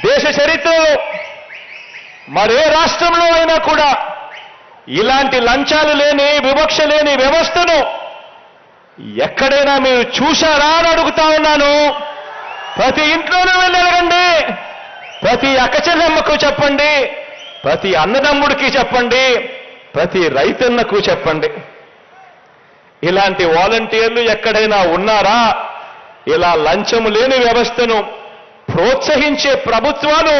దేశ చరిత్రలో మరే రాష్ట్రంలో అయినా కూడా ఇలాంటి లంచాలు లేని వివక్ష లేని వ్యవస్థను ఎక్కడైనా మీరు చూశారా అని అడుగుతా ఉన్నాను. ప్రతి ఇంట్లోనూ వెళ్ళి అడగండి, ప్రతి అక్కచెల్లెమ్మకు చెప్పండి, ప్రతి అన్నదమ్ముడికి చెప్పండి, ప్రతి రైతన్నకు చెప్పండి. ఇలాంటి వాలంటీర్లు ఎక్కడైనా ఉన్నారా? ఇలా లంచము లేని వ్యవస్థను ప్రోత్సహించే ప్రభుత్వాలు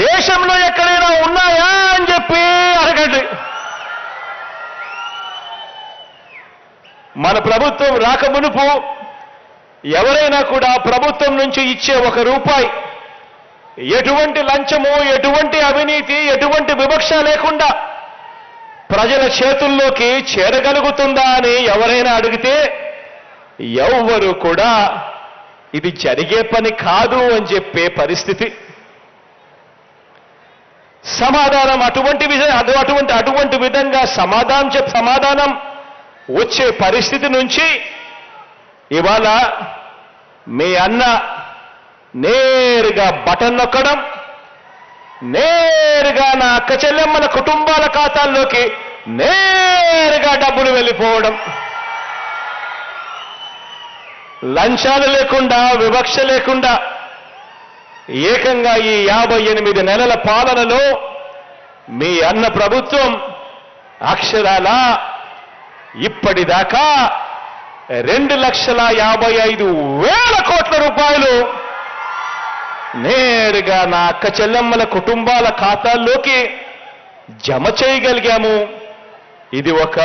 దేశంలో ఎక్కడైనా ఉన్నాయా అని చెప్పి అడగండి. మన ప్రభుత్వం రాకమునుపు ఎవరైనా కూడా ప్రభుత్వం నుంచి ఇచ్చే ₹1 ఎటువంటి లంచము, ఎటువంటి అవినీతి, ఎటువంటి వివక్ష లేకుండా ప్రజల చేతుల్లోకి చేరగలుగుతుందా అని ఎవరైనా అడిగితే ఎవ్వరూ కూడా ఇది జరిగే పని కాదు అని చెప్పే పరిస్థితి. సమాధానం అటువంటి విధంగా సమాధానం వచ్చే పరిస్థితి నుంచి ఇవాళ మీ అన్న నేరుగా బటన్ నొక్కడం, నేరుగా నా అక్క చెల్లెమ్మల కుటుంబాల ఖాతాల్లోకి నేరుగా డబ్బులు వెళ్ళిపోవడం, లంచాలు లేకుండా వివక్ష లేకుండా ఏకంగా ఈ 58 నెలల పాలనలో మీ అన్న ప్రభుత్వం అక్షరాల ఇప్పటిదాకా ₹2,55,000 కోట్ల నేరుగా నా అక్క చెల్లెమ్మల కుటుంబాల ఖాతాల్లోకి జమ చేయగలిగాము. ఇది ఒక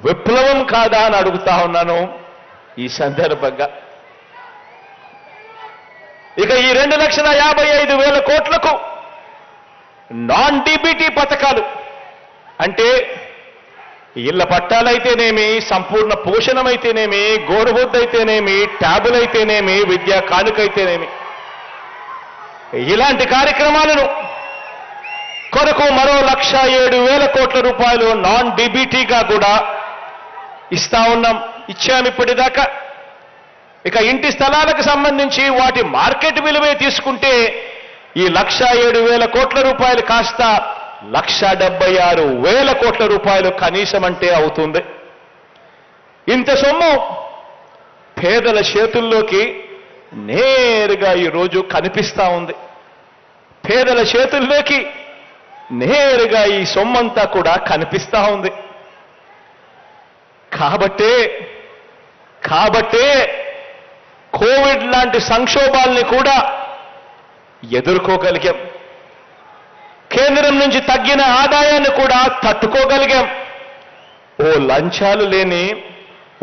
విప్లవం కాదా అని అడుగుతా ఉన్నాను ఈ సందర్భంగా. ఇక ఈ 2,55,000 కోట్లకు నాన్ డీబీటీ పథకాలు అంటే ఇళ్ల పట్టాలైతేనేమి, సంపూర్ణ పోషణమైతేనేమి, గోరుబొద్దైతేనేమి, ట్యాబులైతేనేమి, విద్యా కానుకైతేనేమి, ఇలాంటి కార్యక్రమాలను కొరకు మరో ₹1,07,000 కోట్ల నాన్ డీబీటీగా కూడా ఇచ్చాము ఇప్పటిదాకా. ఇక ఇంటి స్థలాలకు సంబంధించి వాటి మార్కెట్ విలువే తీసుకుంటే ఈ ₹1,07,000 కోట్ల కాస్త ₹1,76,000 కోట్ల కనీసం అంటే అవుతుంది. ఇంత సొమ్ము పేదల చేతుల్లోకి నేరుగా ఈరోజు కనిపిస్తా ఉంది. పేదల చేతుల్లోకి నేరుగా ఈ సొమ్మంతా కూడా కనిపిస్తా ఉంది. కాబట్టే కోవిడ్ లాంటి సంక్షోభాల్ని కూడా ఎదుర్కోగలిగాం. కేంద్రం నుంచి తగ్గిన ఆదాయాన్ని కూడా తట్టుకోగలిగాం. ఓ లంచాలు లేని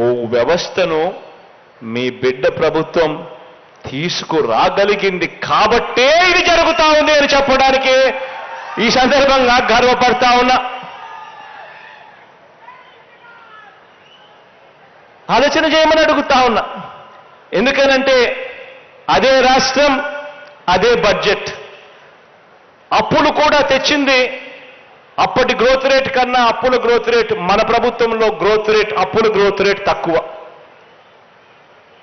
ఓ వ్యవస్థను మీ బిడ్డ ప్రభుత్వం తీసుకురాగలిగింది కాబట్టే ఇది జరుగుతా ఉంది అని చెప్పడానికి ఈ సందర్భంగా గర్వపడతా ఉన్నా. ఆలోచన చేయమని అడుగుతా ఉన్నా. ఎందుకనంటే అదే రాష్ట్రం, అదే బడ్జెట్, అప్పులు కూడా తెచ్చింది అప్పటి గ్రోత్ రేట్ కన్నా అప్పుల గ్రోత్ రేట్ మన ప్రభుత్వంలో అప్పుల గ్రోత్ రేట్ తక్కువ.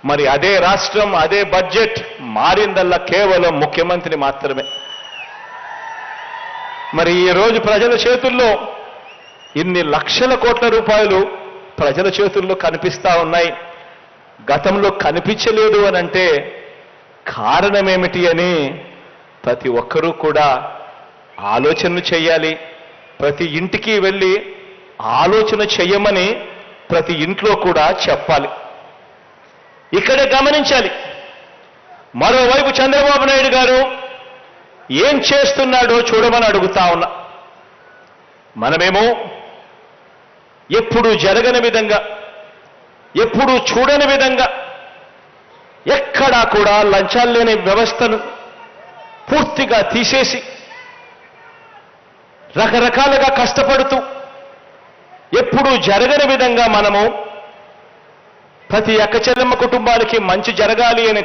మరి అదే రాష్ట్రం, అదే బడ్జెట్ మారిందల్లా కేవలం ముఖ్యమంత్రి మాత్రమే. మరి ఈ రోజు ప్రజల చేతుల్లో ఇన్ని లక్షల కోట్ల ప్రజల చేతుల్లో కనిపిస్తా ఉన్నాయి. గతంలో కనిపించలేదు అని అంటే కారణమేమిటి అని ప్రతి ఒక్కరూ కూడా ఆలోచనలు చేయాలి. ప్రతి ఇంటికి వెళ్ళి ఆలోచన చేయమని ప్రతి ఇంట్లో కూడా చెప్పాలి. ఇక్కడే గమనించాలి. మరోవైపు చంద్రబాబు నాయుడు గారు ఏం చేస్తున్నాడో చూడమని అడుగుతా ఉన్నా. మనమేమో ఎప్పుడూ జరగని విధంగా, ఎప్పుడూ చూడని విధంగా ఎక్కడా కూడా లంచాలు లేని వ్యవస్థను పూర్తిగా తీసేసి రకరకాలుగా కష్టపడుతూ ఎప్పుడూ జరగని విధంగా మనము ప్రతి అక్క చెల్లెమ్మ కుటుంబానికి మంచి జరగాలి అనే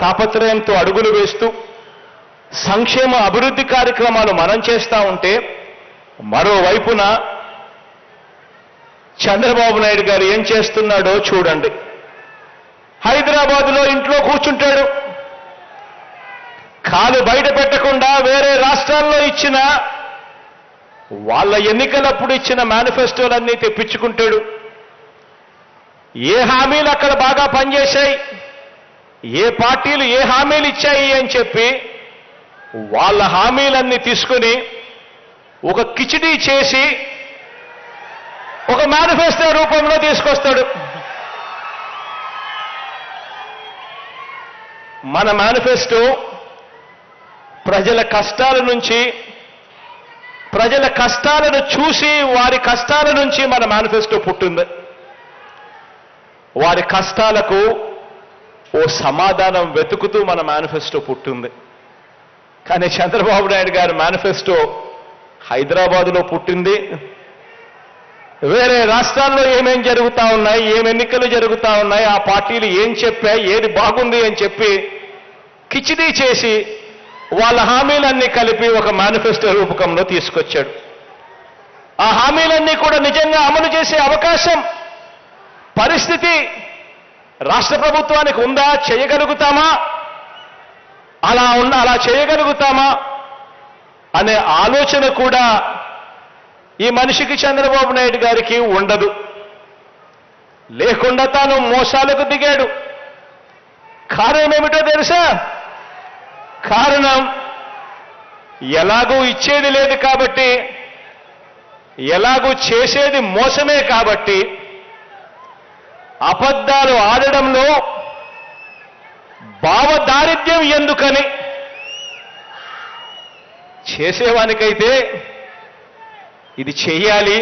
తాపత్రయంతో అడుగులు వేస్తూ సంక్షేమ అభివృద్ధి కార్యక్రమాలు మనం చేస్తూ ఉంటే, మరోవైపున చంద్రబాబు నాయుడు గారు ఏం చేస్తున్నాడో చూడండి. హైదరాబాదులో ఇంట్లో కూర్చుంటాడు, కాలు బయట పెట్టకుండా వేరే రాష్ట్రాల్లో ఇచ్చిన వాళ్ళ ఎన్నికలప్పుడు ఇచ్చిన మేనిఫెస్టోలన్నీ తెప్పించుకుంటాడు. ఏ హామీలు అక్కడ బాగా పనిచేశాయి, ఏ పార్టీలు ఏ హామీలు ఇచ్చాయి అని చెప్పి వాళ్ళ హామీలన్నీ తీసుకుని ఒక కిచిడీ చేసి ఒక మేనిఫెస్టో రూపంలో తీసుకొస్తాడు. మన మేనిఫెస్టో ప్రజల కష్టాల నుంచి, ప్రజల కష్టాలను చూసి వారి కష్టాల నుంచి మన మేనిఫెస్టో పుట్టింది. వారి కష్టాలకు ఓ సమాధానం వెతుకుతూ మన మేనిఫెస్టో పుట్టింది. కానీ చంద్రబాబు నాయుడు గారి మేనిఫెస్టో హైదరాబాదులో పుట్టింది. వేరే రాష్ట్రాల్లో ఏమేం జరుగుతా ఉన్నాయి, ఏం ఎన్నికలు జరుగుతా ఉన్నాయి, ఆ పార్టీలు ఏం చెప్పాయి, ఏది బాగుంది అని చెప్పి కిచిడీ చేసి వాళ్ళ హామీలన్నీ కలిపి ఒక మేనిఫెస్టో రూపకంలో తీసుకొచ్చాడు. ఆ హామీలన్నీ కూడా నిజంగా అమలు చేసే అవకాశం, పరిస్థితి రాష్ట్ర ప్రభుత్వానికి ఉందా? చేయగలుగుతామా? అలా చేయగలుగుతామా అనే ఆలోచన కూడా ఈ మనిషికి, చంద్రబాబు నాయుడు గారికి ఉండదు. లేకుండా తాను మోసాలకు దిగాడు. కారణం ఏమిటో తెలుసా? కారణం ఎలాగూ ఇచ్చేది లేదు కాబట్టి, ఎలాగూ చేసేది మోసమే కాబట్టి, అబద్ధాలు ఆడడంలో భావదారిద్ర్యం ఎందుకని, చేసేవానికైతే ఇది చెయ్యాలి,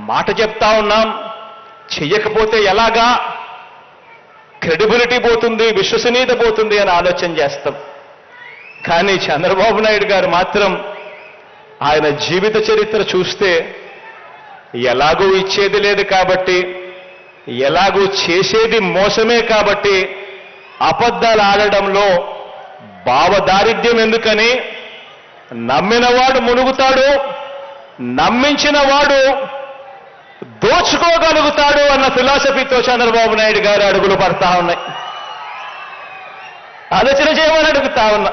మాట చెప్తా ఉన్నాం, చెయ్యకపోతే ఎలాగా, క్రెడిబిలిటీ పోతుంది, విశ్వసనీయత పోతుంది అని ఆలోచన చేస్తాం. కానీ చంద్రబాబు నాయుడు గారు మాత్రం ఆయన జీవిత చరిత్ర చూస్తే ఎలాగూ ఇచ్చేది లేదు కాబట్టి, ఎలాగూ చేసేది మోసమే కాబట్టి అబద్ధాలు ఆడడంలో భావదారిద్ర్యం ఎందుకని, నమ్మినవాడు మునుగుతాడు, నమ్మించిన వాడు దోచుకోగలుగుతాడు అన్న ఫిలాసఫీతో చంద్రబాబు నాయుడు గారు అడుగులు పడతా ఉన్నాయి. ఆలోచన చేయమని అడుగుతా ఉన్నా.